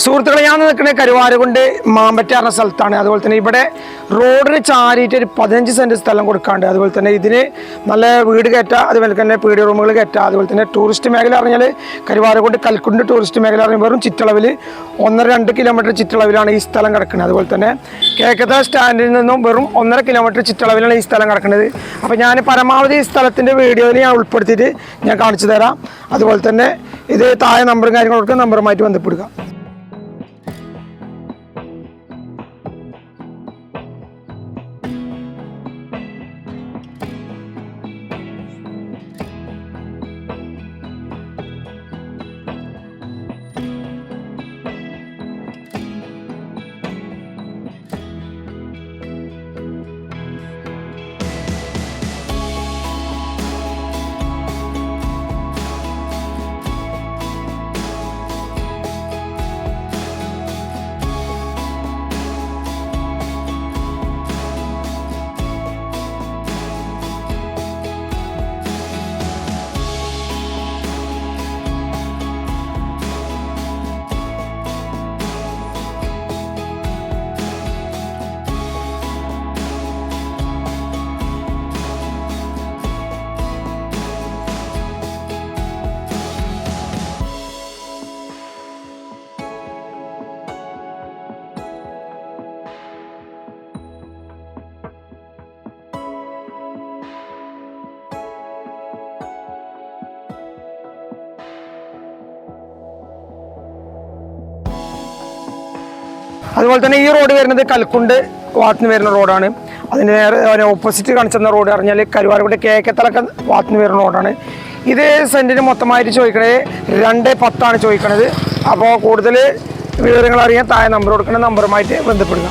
സുഹൃത്തുക്കളെ, ഞാൻ നിൽക്കുന്നത് കരുവാരകുണ്ട് മാമ്പറ്റ എന്ന സ്ഥലത്താണ്. അതുപോലെ തന്നെ ഇവിടെ റോഡിന് ചാരിയിട്ട് ഒരു 15 സെൻറ്റ് സ്ഥലം കൊടുക്കാണ്ട്. അതുപോലെ തന്നെ ഇതിന് നല്ല വീട് കയറ്റാം, അതുപോലെ തന്നെ പീഡിയ റൂമുകൾ കയറ്റാം. അതുപോലെ തന്നെ ടൂറിസ്റ്റ് മേഖല പറഞ്ഞാൽ കരുവാരകുണ്ട് കൽക്കുണ്ട് ടൂറിസ്റ്റ് മേഖല പറഞ്ഞാൽ വെറും ചുറ്റളവിൽ 1-2 കിലോമീറ്റർ ചുറ്റളവിലാണ് ഈ സ്ഥലം കിടക്കുന്നത്. അതുപോലെ തന്നെ കേക്കത്ത സ്റ്റാൻഡിൽ നിന്നും വെറും 1.5 കിലോമീറ്റർ ചുറ്റളവിലാണ് ഈ സ്ഥലം കിടക്കുന്നത്. അപ്പോൾ ഞാൻ പരമാവധി ഈ സ്ഥലത്തിൻ്റെ വീഡിയോയിൽ ഞാൻ ഉൾപ്പെടുത്തിയിട്ട് ഞാൻ കാണിച്ചു തരാം. അതുപോലെ തന്നെ ഇത് താഴെ നമ്പറും കാര്യങ്ങളൊക്കെ നമ്പറുമായിട്ട് ബന്ധപ്പെടുക. അതുപോലെ തന്നെ ഈ റോഡ് വരുന്നത് കൽക്കുണ്ട് വാത്തിന് വരുന്ന റോഡാണ്. അതിന് നേരെ ഓപ്പോസിറ്റ് കാണിച്ചിരുന്ന റോഡ് പറഞ്ഞാൽ കരുവാരകുണ്ട് കേക്കത്തലക്ക വാത്തിന് വരുന്ന റോഡാണ്. ഇത് സെൻറ്റിന് മൊത്തമായിട്ട് ചോദിക്കണത് 2.10 ചോദിക്കണത്. അപ്പോൾ കൂടുതൽ വിവരങ്ങൾ അറിയാൻ താഴെ നമ്പർ കൊടുക്കുന്ന നമ്പറുമായിട്ട് ബന്ധപ്പെടുക.